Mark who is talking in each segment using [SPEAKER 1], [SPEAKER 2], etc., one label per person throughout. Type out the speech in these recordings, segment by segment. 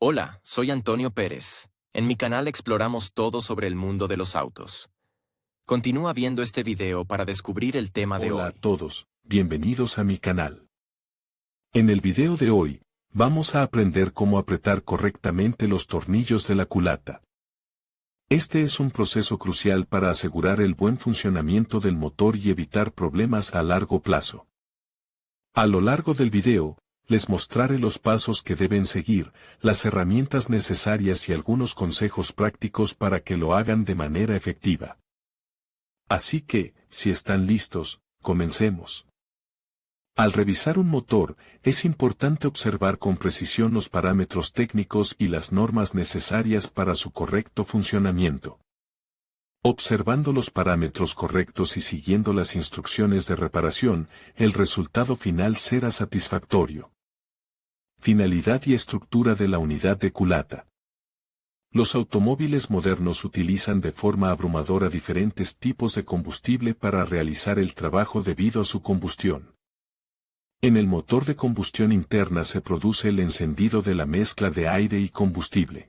[SPEAKER 1] Hola, soy Antonio Pérez. En mi canal exploramos todo sobre el mundo de los autos. Continúa viendo este video para descubrir el tema de
[SPEAKER 2] Hola a
[SPEAKER 1] hoy.
[SPEAKER 2] todos, bienvenidos a mi canal. En el video de hoy, vamos a aprender cómo apretar correctamente los tornillos de la culata. Este es un proceso crucial para asegurar el buen funcionamiento del motor y evitar problemas a largo plazo. A lo largo del video, les mostraré los pasos que deben seguir, las herramientas necesarias y algunos consejos prácticos para que lo hagan de manera efectiva. Así que, si están listos, comencemos. Al revisar un motor, es importante observar con precisión los parámetros técnicos y las normas necesarias para su correcto funcionamiento. Observando los parámetros correctos y siguiendo las instrucciones de reparación, el resultado final será satisfactorio. Finalidad y estructura de la unidad de culata. Los automóviles modernos utilizan de forma abrumadora diferentes tipos de combustible para realizar el trabajo debido a su combustión. En el motor de combustión interna se produce el encendido de la mezcla de aire y combustible.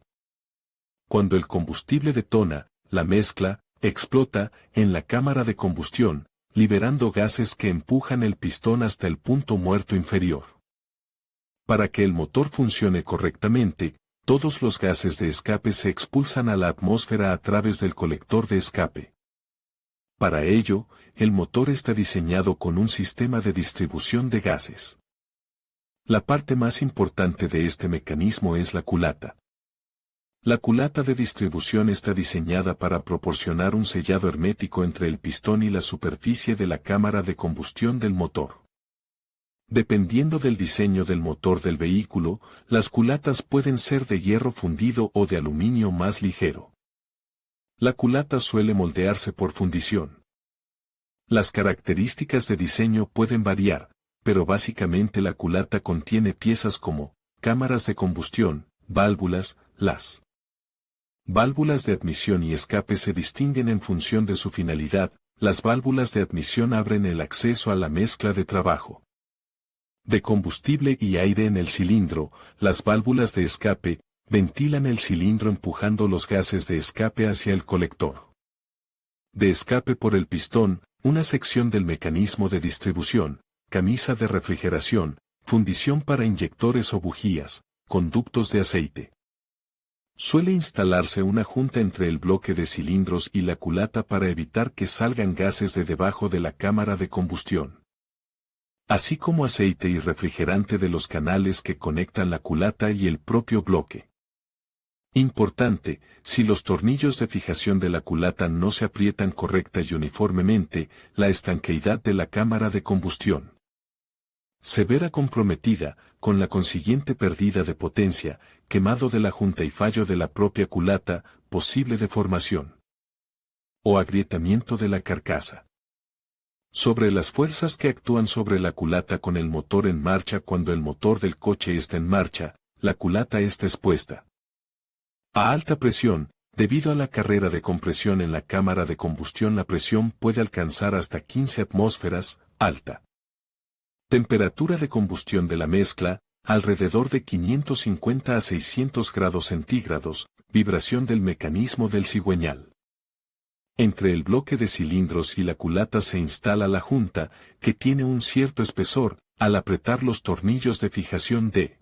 [SPEAKER 2] Cuando el combustible detona, la mezcla explota en la cámara de combustión, liberando gases que empujan el pistón hasta el punto muerto inferior. Para que el motor funcione correctamente, todos los gases de escape se expulsan a la atmósfera a través del colector de escape. Para ello, el motor está diseñado con un sistema de distribución de gases. La parte más importante de este mecanismo es la culata. La culata de distribución está diseñada para proporcionar un sellado hermético entre el pistón y la superficie de la cámara de combustión del motor. Dependiendo del diseño del motor del vehículo, las culatas pueden ser de hierro fundido o de aluminio más ligero. La culata suele moldearse por fundición. Las características de diseño pueden variar, pero básicamente la culata contiene piezas como cámaras de combustión, válvulas. Las válvulas de admisión y escape se distinguen en función de su finalidad. Las válvulas de admisión abren el acceso a la mezcla de trabajo de combustible y aire en el cilindro. Las válvulas de escape ventilan el cilindro empujando los gases de escape hacia el colector de escape por el pistón, una sección del mecanismo de distribución, camisa de refrigeración, fundición para inyectores o bujías, conductos de aceite. Suele instalarse una junta entre el bloque de cilindros y la culata para evitar que salgan gases de debajo de la cámara de combustión, así como aceite y refrigerante de los canales que conectan la culata y el propio bloque. Importante, si los tornillos de fijación de la culata no se aprietan correcta y uniformemente, la estanqueidad de la cámara de combustión se verá comprometida, con la consiguiente pérdida de potencia, quemado de la junta y fallo de la propia culata, posible deformación o agrietamiento de la carcasa. Sobre las fuerzas que actúan sobre la culata con el motor en marcha. Cuando el motor del coche está en marcha, la culata está expuesta a alta presión. Debido a la carrera de compresión en la cámara de combustión, la presión puede alcanzar hasta 15 atmósferas, alta temperatura de combustión de la mezcla, alrededor de 550 a 600 grados centígrados, vibración del mecanismo del cigüeñal. Entre el bloque de cilindros y la culata se instala la junta, que tiene un cierto espesor. Al apretar los tornillos de fijación de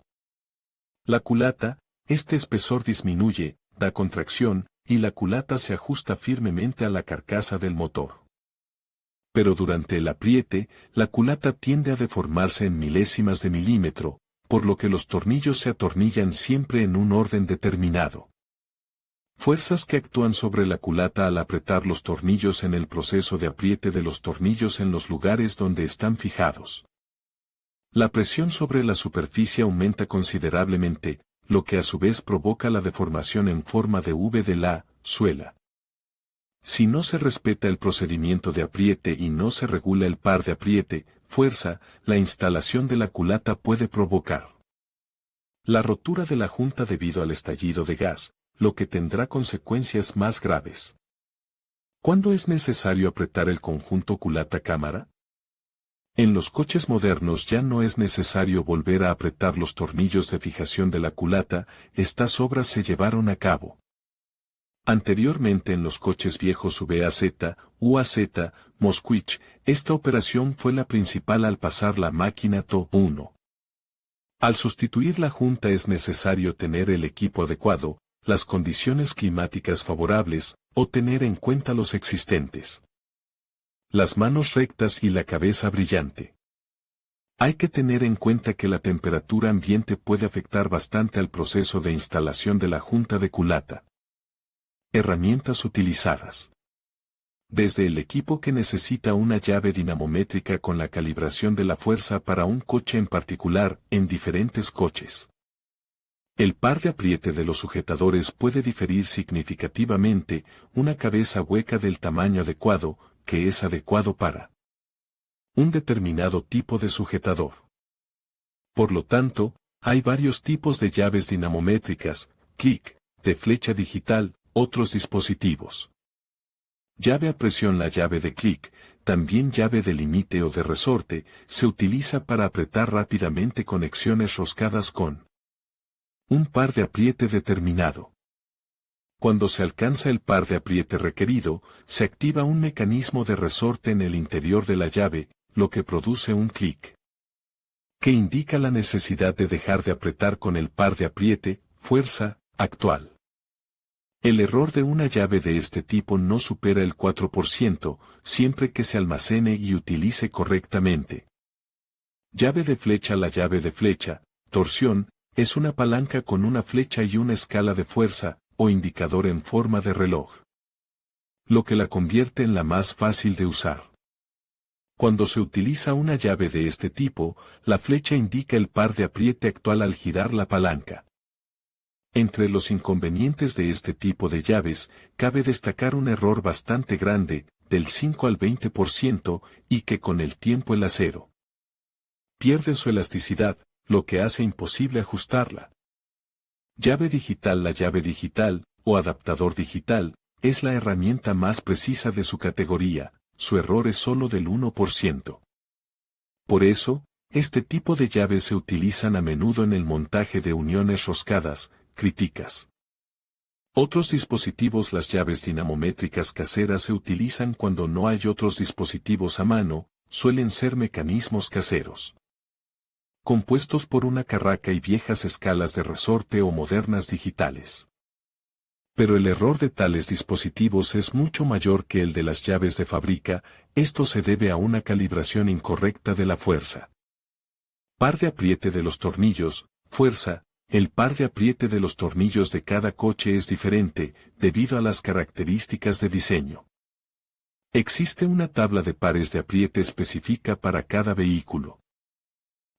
[SPEAKER 2] la culata, este espesor disminuye, da contracción, y la culata se ajusta firmemente a la carcasa del motor. Pero durante el apriete, la culata tiende a deformarse en milésimas de milímetro, por lo que los tornillos se atornillan siempre en un orden determinado. Fuerzas que actúan sobre la culata al apretar los tornillos en el proceso de apriete de los tornillos en los lugares donde están fijados. La presión sobre la superficie aumenta considerablemente, lo que a su vez provoca la deformación en forma de V de la suela. Si no se respeta el procedimiento de apriete y no se regula el par de apriete, fuerza, la instalación de la culata puede provocar la rotura de la junta debido al estallido de gas, lo que tendrá consecuencias más graves. ¿Cuándo es necesario apretar el conjunto culata-cámara? En los coches modernos ya no es necesario volver a apretar los tornillos de fijación de la culata, estas obras se llevaron a cabo anteriormente en los coches viejos VAZ, UAZ, Moskvich. Esta operación fue la principal al pasar la máquina TO1. Al sustituir la junta es necesario tener el equipo adecuado, las condiciones climáticas favorables, o tener en cuenta los existentes. Las manos rectas y la cabeza brillante. Hay que tener en cuenta que la temperatura ambiente puede afectar bastante al proceso de instalación de la junta de culata. Herramientas utilizadas. Desde el equipo que necesita una llave dinamométrica con la calibración de la fuerza para un coche en particular, en diferentes coches. El par de apriete de los sujetadores puede diferir significativamente, una cabeza hueca del tamaño adecuado, que es adecuado para un determinado tipo de sujetador. Por lo tanto, hay varios tipos de llaves dinamométricas, clic, de flecha digital, otros dispositivos. Llave a presión. La llave de clic, también llave de límite o de resorte, se utiliza para apretar rápidamente conexiones roscadas con un par de apriete determinado. Cuando se alcanza el par de apriete requerido, se activa un mecanismo de resorte en el interior de la llave, lo que produce un clic, que indica la necesidad de dejar de apretar con el par de apriete, fuerza, actual. El error de una llave de este tipo no supera el 4%, siempre que se almacene y utilice correctamente. Llave de flecha. La llave de flecha, torsión, es una palanca con una flecha y una escala de fuerza, o indicador en forma de reloj, lo que la convierte en la más fácil de usar. Cuando se utiliza una llave de este tipo, la flecha indica el par de apriete actual al girar la palanca. Entre los inconvenientes de este tipo de llaves, cabe destacar un error bastante grande, del 5 al 20%, y que con el tiempo el acero pierde su elasticidad, lo que hace imposible ajustarla. Llave digital. La llave digital, o adaptador digital, es la herramienta más precisa de su categoría, su error es solo del 1%. Por eso, este tipo de llaves se utilizan a menudo en el montaje de uniones roscadas, críticas. Otros dispositivos. Las llaves dinamométricas caseras se utilizan cuando no hay otros dispositivos a mano, suelen ser mecanismos caseros, compuestos por una carraca y viejas escalas de resorte o modernas digitales. Pero el error de tales dispositivos es mucho mayor que el de las llaves de fábrica, esto se debe a una calibración incorrecta de la fuerza. Par de apriete de los tornillos, fuerza. El par de apriete de los tornillos de cada coche es diferente, debido a las características de diseño. Existe una tabla de pares de apriete específica para cada vehículo.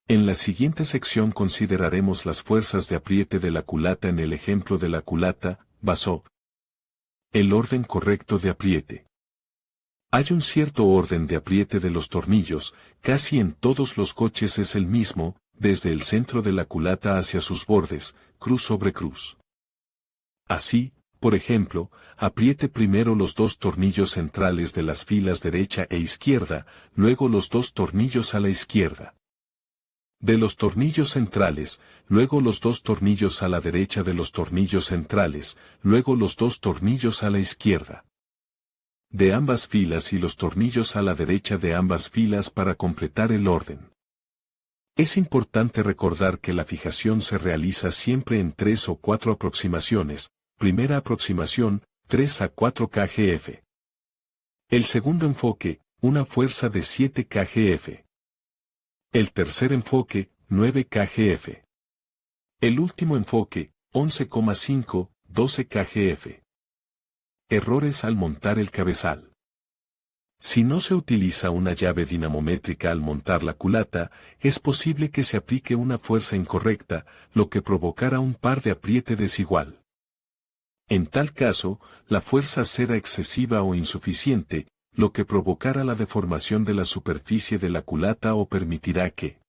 [SPEAKER 2] En la siguiente sección consideraremos las fuerzas de apriete de la culata en el ejemplo de la culata, Basov. El orden correcto de apriete. Hay un cierto orden de apriete de los tornillos, casi en todos los coches es el mismo, desde el centro de la culata hacia sus bordes, cruz sobre cruz. Así, por ejemplo, apriete primero los dos tornillos centrales de las filas derecha e izquierda, luego los dos tornillos a la izquierda de los tornillos centrales, luego los dos tornillos a la derecha de los tornillos centrales, luego los dos tornillos a la izquierda de ambas filas y los tornillos a la derecha de ambas filas para completar el orden. Es importante recordar que la fijación se realiza siempre en 3 o 4 aproximaciones. Primera aproximación, 3 a 4 kgf. El segundo enfoque, una fuerza de 7 kgf. El tercer enfoque, 9 kgf. El último enfoque, 11,5, 12 kgf. Errores al montar el cabezal. Si no se utiliza una llave dinamométrica al montar la culata, es posible que se aplique una fuerza incorrecta, lo que provocará un par de apriete desigual. En tal caso, la fuerza será excesiva o insuficiente, lo que provocará la deformación de la superficie de la culata o permitirá que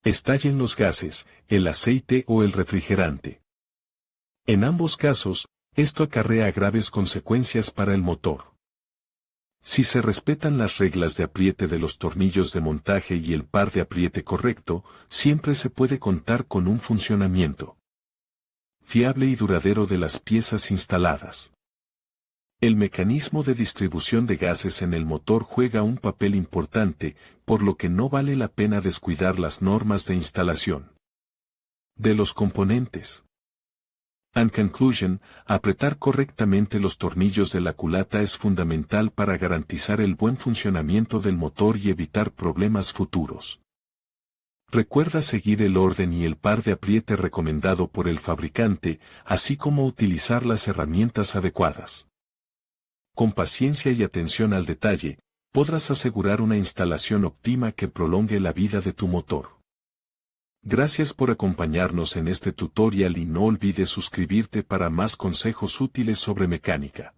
[SPEAKER 2] estallen los gases, el aceite o el refrigerante. En ambos casos, esto acarrea graves consecuencias para el motor. Si se respetan las reglas de apriete de los tornillos de montaje y el par de apriete correcto, siempre se puede contar con un funcionamiento fiable y duradero de las piezas instaladas. El mecanismo de distribución de gases en el motor juega un papel importante, por lo que no vale la pena descuidar las normas de instalación de los componentes. En conclusion, apretar correctamente los tornillos de la culata es fundamental para garantizar el buen funcionamiento del motor y evitar problemas futuros. Recuerda seguir el orden y el par de apriete recomendado por el fabricante, así como utilizar las herramientas adecuadas. Con paciencia y atención al detalle, podrás asegurar una instalación óptima que prolongue la vida de tu motor. Gracias por acompañarnos en este tutorial y no olvides suscribirte para más consejos útiles sobre mecánica.